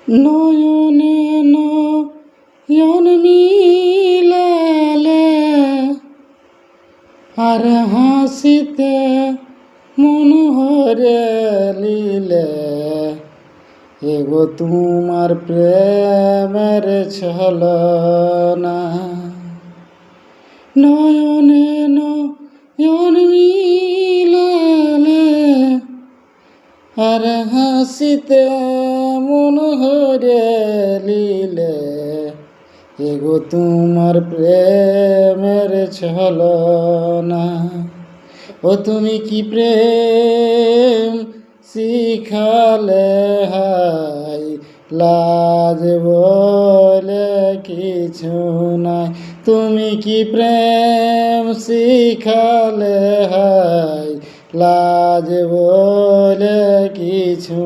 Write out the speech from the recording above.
নয়নে নয়ন মিলালে আর হাসিতে মন হরে লীলে এগো তোমার প্রেমের ছলনা। নয়নে নয়ন মিলালে আর হাসিতে মন হরে লীলে এগো তোমার প্রেমের ছলনা। ও তুমি কি প্রেম শিখালে হাই, লাজ বলে কিছু নাই। তুমি কি প্রেম শিখালে হাই, লাজ বলে কিছু